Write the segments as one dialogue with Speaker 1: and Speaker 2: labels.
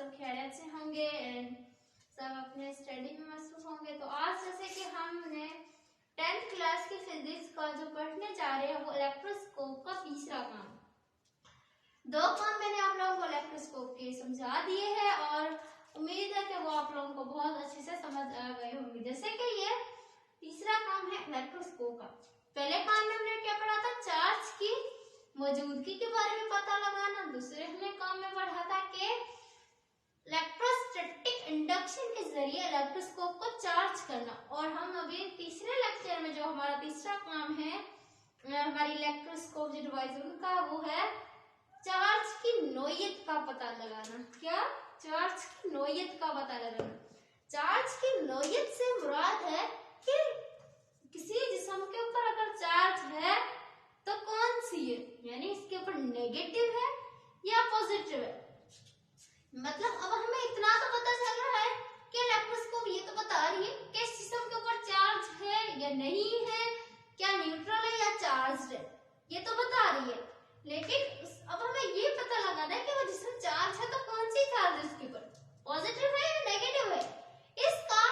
Speaker 1: सब खैरियत से होंगे एंड सब अपने स्टडी में मसरूफ होंगे। तो आज जैसे कि हमने 10th क्लास की फिजिक्स का जो पढ़ने जा रहे हैं वो इलेक्ट्रोस्कोप का तीसरा काम। दो काम मैंने आप लोगों को इलेक्ट्रोस्कोप के समझा दिए हैं और उम्मीद है कि वो आप लोगों को बहुत अच्छे से समझ आ गए होंगे। जैसे कि ये तीसरा काम है इलेक्ट्रोस्कोप का। पहले काम में हमने क्या पढ़ा था, चार्ज की मौजूदगी के बारे में पता लगाना। दूसरे हमने काम में पढ़ा था कि इलेक्ट्रोस्टैटिक इंडक्शन के जरिए इलेक्ट्रोस्कोप को चार्ज करना। और हम अभी तीसरे लेक्चर में जो हमारा तीसरा काम है हमारी इलेक्ट्रोस्कोप जो डिवाइस उनका वो है चार्ज की नोयत का पता लगाना। क्या? चार्ज की नोयत का पता लगाना। चार्ज की नोयत से मुराद है कि किसी जिस्म के ऊपर अगर चार्ज है तो कौन सी है, यानी इसके ऊपर नेगेटिव है या पॉजिटिव है। मतलब अब हमें इतना तो पता चल रहा है कि इलेक्ट्रोस्कोप ये तो बता रही है कि इस जिस्म के ऊपर चार्ज है या नहीं है, क्या न्यूट्रल है या चार्ज है, ये तो बता रही है। लेकिन अब हमें ये पता लगाना है कि वो जिस्म चार्ज है तो कौन सी चार्ज है उसके ऊपर, पॉजिटिव है या नेगेटिव है। इसका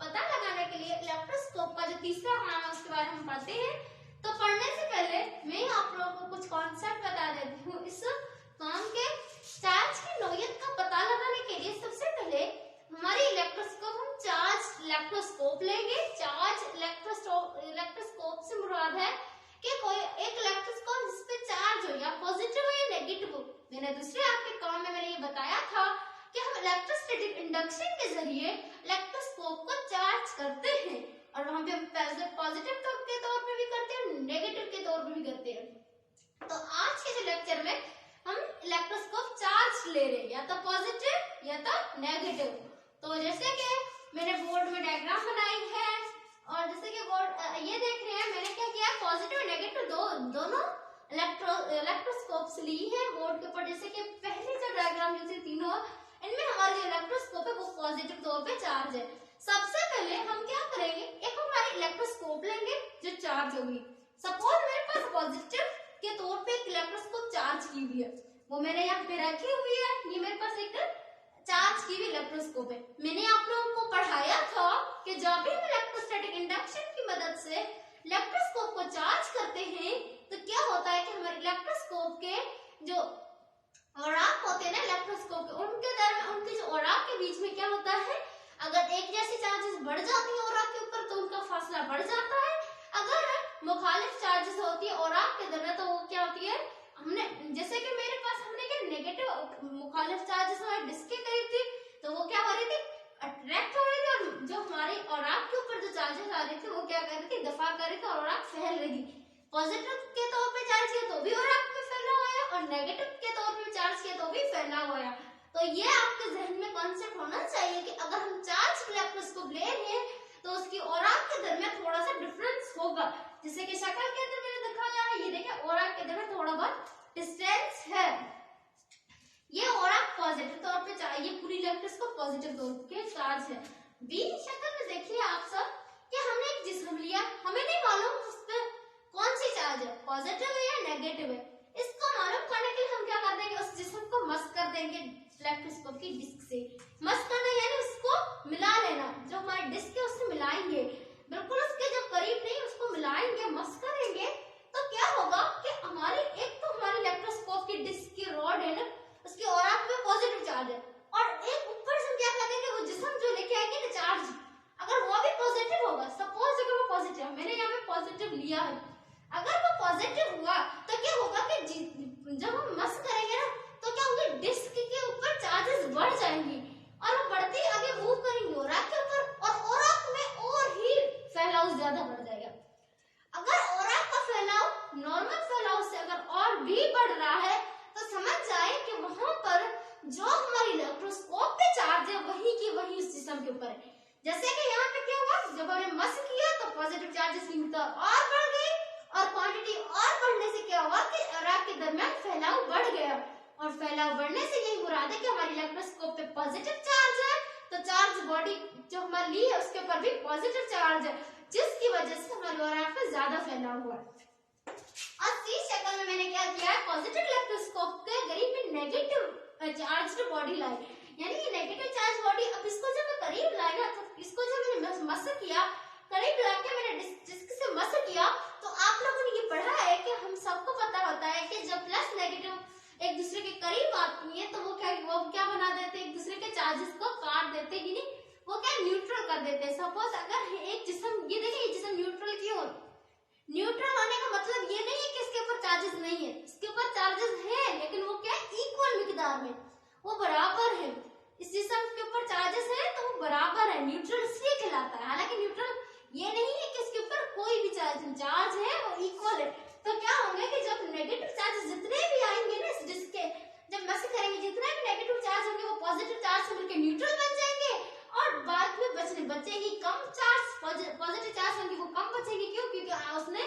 Speaker 1: पता लगाने के लिए इलेक्ट्रोस्कोप का जो तीसरा काम है उसके बारे में हम पढ़ते हैं। तो पढ़ने से पहले मैं आप लोगों को कुछ कॉन्सेप्ट बता देती हूँ इस काम के। चार्ज की नोयत का पता लगाने के लिए सबसे पहले हमारी इलेक्ट्रोस्कोप हम चार्ज इलेक्ट्रोस्कोप लेंगे। चार्ज इलेक्ट्रोस्कोप से मुराद है कि कोई एक इलेक्ट्रोस्कोप जिस पे चार्ज हो या पॉजिटिव हो या नेगेटिव हो। मैंने दूसरे आपके काम में मैंने ये बताया था कि हम इलेक्ट्रोस्टैटिक इंडक्शन के जरिए इलेक्ट्रोस्कोप को चार्ज करते हैं और वहां पे हम पॉजिटिव के तौर पे भी करते हैं, नेगेटिव के तौर पे भी करते हैं। तो आज के जो लेक्चर में हम इलेक्ट्रोस्कोप चार्ज ले रहे हैं, या तो पॉजिटिव या तो नेगेटिव। तो जैसे कि मैंने बोर्ड में डायग्राम बनाई है और जैसे कि बोर्ड ये देख रहे हैं मैंने क्या किया, पॉजिटिव और नेगेटिव दोनों इलेक्ट्रोस्कोप्स ली है बोर्ड के ऊपर। जैसे कि पहले जो डायग्राम जो थी तीनों, इनमें हमारा जो इलेक्ट्रोस्कोप है वो पॉजिटिव तौर पे चार्ज है। सबसे पहले हम क्या करेंगे, एक हमारी इलेक्ट्रोस्कोप लेंगे जो चार्ज होगी। सपोज मेरे पास पॉजिटिव के तौर पे एक इलेक्ट्रोस्कोप चार्ज की हुई है, वो मैंने यहाँ पे रखी हुई है। ये मेरे पास एक चार्ज की हुई इलेक्ट्रोस्कोप है। मैंने आप लोगों को पढ़ाया था कि जब भी हम इलेक्ट्रोस्टैटिक इंडक्शन की मदद से इलेक्ट्रोस्कोप को चार्ज करते हैं तो क्या होता है कि हमारे इलेक्ट्रोस्कोप के जो औराक होते हैं ना इलेक्ट्रोस्कोप के, उनके दरमियान उनके जो औराक के बीच में क्या होता है, अगर एक जैसी चार्जेस बढ़ जाती है औराक के ऊपर तो उनका फासला बढ़ जाता है। अगर मुखालिफ चार्जेस होती है औराक के दरमियान तो वो क्या होती है, हमने जैसे कि मेरे पास हमने क्या नेगेटिव मुखालिफ चार्जेस हमारे डिस्क के करीब थी तो वो क्या हो रही थी, अट्रैक्ट हो रही थी, और जो हमारे औराक के ऊपर जो चार्जेस आ रहे थे वो क्या कर रही थी, दफा कर रही थी और औराक फैल रही थी। पॉजिटिव के तौर पे चार्ज किया तो भी औराक में फैला हुआ है और नेगेटिव के तौर पे चार्ज किया तो भी फैला हुआ है। तो ये आपके जहन में कॉन्सेप्ट होना चाहिए कि अगर हम चार्ज इलेक्ट्रोस्कोप ले रहे हैं तो उसकी औराक के दरमियान थोड़ा सा डिफरेंस होगा। जैसे कि शक्ल के अंदर मैंने दिखाया है, ये देखिए औराक के दरमियान थोड़ा बहुत डिस्टेंस है। ये औराक पॉजिटिव तौर पे चार्ज, ये पूरी इलेक्ट्रोस्कोप पॉजिटिव तौर पे चार्ज है। बी शक्ल में देखिए आप सब कि हमने एक जिस्म लिया, हमें नहीं मालूम उस पे कौन सी चार्ज है, पॉजिटिव है या नेगेटिव है। इसको मालूम करने के लिए हम क्या कर देंगे, उस जिस्म को मस कर देंगे इलेक्ट्रोस्कोप की डिस्क से। मस करना यानी उसको मिला लेना, जो हमारे डिस्क है उससे मिलाएंगे, बिल्कुल उसके जो करीब नहीं उसको मिलाएंगे, मस करेंगे। तो क्या होगा कि हमारी एक तो हमारी इलेक्ट्रोस्कोप की डिस्क की रॉड है ना उसकी औराक में पॉजिटिव चार्ज है और एक ऊपर से क्या कर देंगे वो जिस्म जो लेके आएंगे ना चार्ज, अगर वो भी पॉजिटिव होगा, सपोज अगर वो पॉजिटिव, मैंने यहाँ पे पॉजिटिव लिया है, अगर वो पॉजिटिव हुआ तो क्या होगा कि जब हम मस करेंगे ना तो क्या होगा, डिस्क के ऊपर चार्जेस बढ़ जाएंगी और वो बढ़ती आगे मूव करेंगी औराक के ऊपर और औराक में और ही फैलाव ज्यादा बढ़ जाएगा। अगर औराक का फैलाव नॉर्मल फैलाव से अगर और भी बढ़ रहा है तो समझ जाए कि वहां पर जो हमारी इलेक्ट्रोस्कोप पे चार्ज है वही की वही उस जिस्म के ऊपर है। जैसे कि यहाँ पे क्या हुआ, जब हमने मस किया तो पॉजिटिव चार्जेस की मिकदार और बढ़ गई और क्वांटिटी और बढ़ने से क्या हुआ कि औराक के दरमियान फैलाव बढ़ गया और फैलाव बढ़ने से यही मुराद है कि हमारी इलेक्ट्रोस्कोप पे पॉजिटिव चार्ज है तो चार्ज बॉडी जो हमारी ली है उसके ऊपर भी पॉजिटिव चार्ज है, जिसकी वजह से हमारे औराक पे ज्यादा फैलाव हुआ। और सी शक्ल में मैंने क्या किया है, पॉजिटिव इलेक्ट्रोस्कोप के करीब में नेगेटिव चार्ज्ड बॉडी लाई। यानी कि नेगेटिव चार्ज बॉडी, अब इसको जब मैं करीब लाई ना, तो इसको जब मैंने मस किया, करीब लाके मैंने डिस्क से मस किया, तो आप लोगों ने ये पढ़ा है कि हम सबको पता होता है कि जब प्लस नेगेटिव एक दूसरे के करीब आती है तो वो क्या बना देते हैं, एक दूसरे के चार्जेस को काट देते हैं, वो क्या न्यूट्रल कर देते हैं। सपोज अगर एक जिस्म, ये देखिए ये जिस्म न्यूट्रल क्यों, न्यूट्रल होने का मतलब ये नहीं है कि इसके ऊपर चार्जेस नहीं है, इसके ऊपर चार्जेस है, लेकिन वो क्या है, इक्वल मिकदार में, वो बराबर है। इस जिस्म के ऊपर चार्जेस है तो वो बराबर है, न्यूट्रल इसलिए कहलाता है। हालांकि न्यूट्रल ये नहीं है कि इसके ऊपर कोई भी चार्ज है वो इक्वल है। तो क्या होंगे कि जब नेगेटिव चार्जेस जितने भी आएंगे ना इस डिस्क के, जब मस करेंगे, जितने भी नेगेटिव चार्ज होंगे वो पॉजिटिव चार्ज से मिलकर न्यूट्रल बन जाएंगे, और बाद में बचेगी कम चार्ज, पॉजिटिव चार्ज होंगे वो कम बचेगी। क्यों? क्योंकि उसने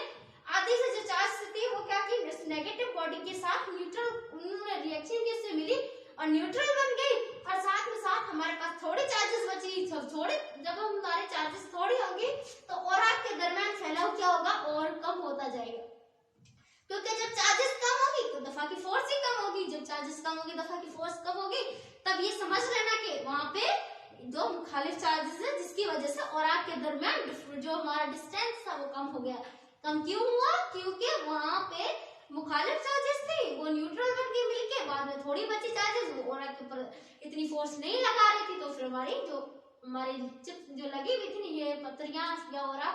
Speaker 1: आधी से जो चार्ज थी वो क्या की, नेगेटिव बॉडी के साथ न्यूट्रल, उन्होंने रिएक्शन की उससे मिली और न्यूट्रल बन गई, और साथ में साथ हमारे पास थोड़ी चार्जेस बची। थोड़े, जब हमारे चार्जेस थोड़ी होंगी तो ऑरा के दरमियान फैलाव क्या होगा, और कम होता जाएगा। क्योंकि जब चार्जेस कम होगी तो दफा की फोर्स ही कम होगी, जब चार्जेस कम होगी दफा की फोर्स कम होगी। तब ये समझ लेना कि वहां पे जो मुखालिफ चार्जेस है जिसकी वजह से ऑरा के दरमियान जो हमारा डिस्टेंस था वो कम हो गया। कम क्यों हुआ? क्योंकि वहां पे मुखालिफ चार्जेस थी, वो न्यूट्रल बन के मिलके बाद में थोड़ी बची चार्जेस, वो ऑरा के ऊपर इतनी फोर्स नहीं लगा रही थी, तो फिर हमारी चिप जो लगी हुई थी, ये पत्रियां या ऑरा,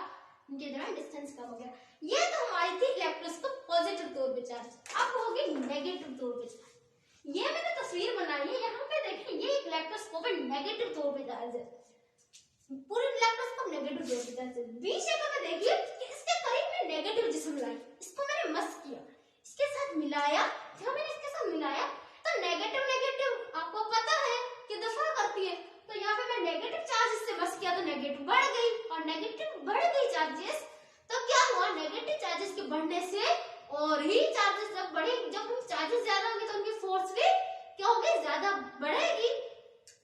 Speaker 1: इनके दरमियान डिस्टेंस कम हो गया। ये तो हमारी थी इलेक्ट्रोस्कोप पॉजिटिव तौर पे चार्ज। अब होगी नेगेटिव तौर पे चार्ज। ये मैंने तस्वीर बनाई है, यहाँ पे देखें, ये एक इलेक्ट्रोस्कोप है, नेगेटिव तौर पे चार्ज है, पूरे इलेक्ट्रोस्कोप नेगेटिव तौर पे चार्ज है। बी शेप में देखिए कि इसके करीब में नेगेटिव जिस्म लाई, इसको मैंने मस किया, इसके साथ मिलाया, जब मैंने इसके साथ मिलाया तो नेगेटिव नेगेटिव आपको पता है कि दफा करती है, तो यहाँ पे मैं नेगेटिव चार्ज से मस किया तो नेगेटिव बढ़ गई, और नेगेटिव बढ़ गई चार्जेस, तो क्या हुआ, नेगेटिव चार्जेस के बढ़ने से और ही चार्जेस जब बढ़े, जब चार्जेस ज्यादा होंगे तो उनकी फोर्स भी क्या होगी, ज्यादा बढ़ेगी।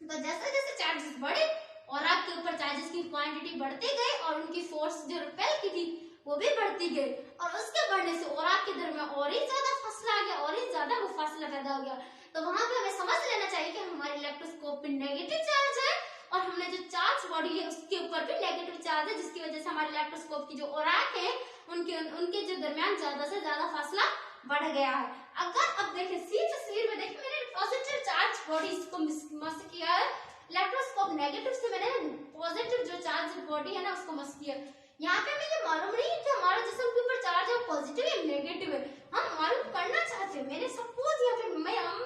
Speaker 1: तो जैसे जैसे चार्जेस बढ़े और आपके ऊपर चार्जेस की क्वांटिटी बढ़ते गए और उनकी फोर्स जो रिपेल की थी वो भी बढ़ती गई, और उसके बढ़ने से और आपके दरमियान और ही ज्यादा फासला आ गया, और ही ज्यादा वो फासला पैदा हो गया। तो वहां पे हमें समझ लेना चाहिए कि हमारे इलेक्ट्रोस्कोप पे नेगेटिव चार्ज है, और हमने जो चार्ज बॉडी है उसके ऊपर भी नेगेटिव चार्ज है, जिसकी वजह से हमारे इलेक्ट्रोस्कोप की जो औराक है उनके जो दरमियान ज्यादा से ज्यादा फासला बढ़ गया है। अगर अब देखें सी तस्वीर में, देखिए मैंने पॉजिटिव चार्ज बॉडी को मस किया है, इलेक्ट्रोस्कोप नेगेटिव से मैंने पॉजिटिव जो चार्ज बॉडी है ना उसको मस किया। यहाँ पे हमें ये मालूम नहीं है कि हमारा जिस्म के ऊपर चार्ज है पॉजिटिव या नेगेटिव है, हम मालूम करना चाहते हैं। मैंने सपोज यहाँ पे हम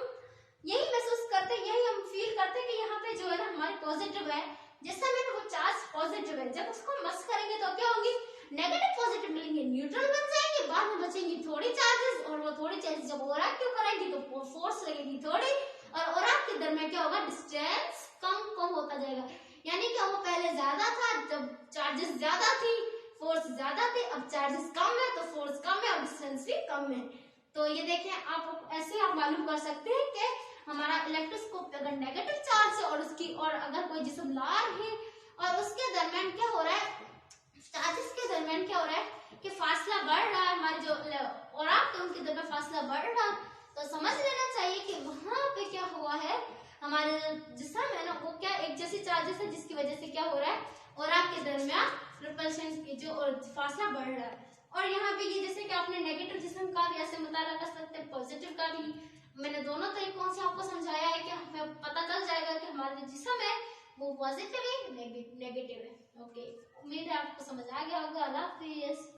Speaker 1: यही महसूस करते हैं, यही हम फील करते हैं कि यहाँ पे जो है ना हमारी पॉजिटिव है, जिससे में वो चार्ज पॉजिटिव है, जब उसको मस करेंगे तो क्या होंगी, नेगेटिव पॉजिटिव मिलेंगे, न्यूट्रल बन जाएंगे, बाद में बचेंगी थोड़ी चार्जेस, और वो थोड़ी चार्जेस जब और क्यों करेंगी तो फोर्स लगेगी थोड़ी, और के दरमियान क्या होगा, डिस्टेंस कम होता जाएगा। यानी कि वो पहले ज्यादा था, जब चार्जेस ज्यादा थी, फोर्स ज्यादा थे, अब चार्जेस कम है तो फोर्स कम है और डिस्टेंस भी कम है। तो ये देखें, आप ऐसे आप मालूम कर सकते हैं कि हमारा इलेक्ट्रोस्कोप पे अगर नेगेटिव चार्ज है और अगर कोई जिस्म ला रहे हैं और उसके दरमियान क्या हो रहा है, चार्जेस के दरमियान क्या हो रहा है कि फासला बढ़ रहा है, हमारे जो और आपके उनके दरमियान फासला बढ़ रहा, तो समझ लेना चाहिए कि वहां पे क्या हुआ है, हमारे जिस्म है ना वो क्या एक जैसी चार्जेस है, जिसकी वजह से क्या हो रहा है, और आपके दरमियान रिपल्शन की जो फासला बढ़ रहा है। और यहाँ पे ये जैसे कि आपने नेगेटिव जिस्म का भी ऐसे मुताला कर सकते हैं, पॉजिटिव का भी, मैंने दोनों तरीकों से आपको समझाया है कि हमें पता चल जाएगा कि हमारा जो जिस्म है वो पॉजिटिव है नेगेटिव है। ओके, उम्मीद है आपको समझ आ गया होगा। अल्लाह हाफिज़।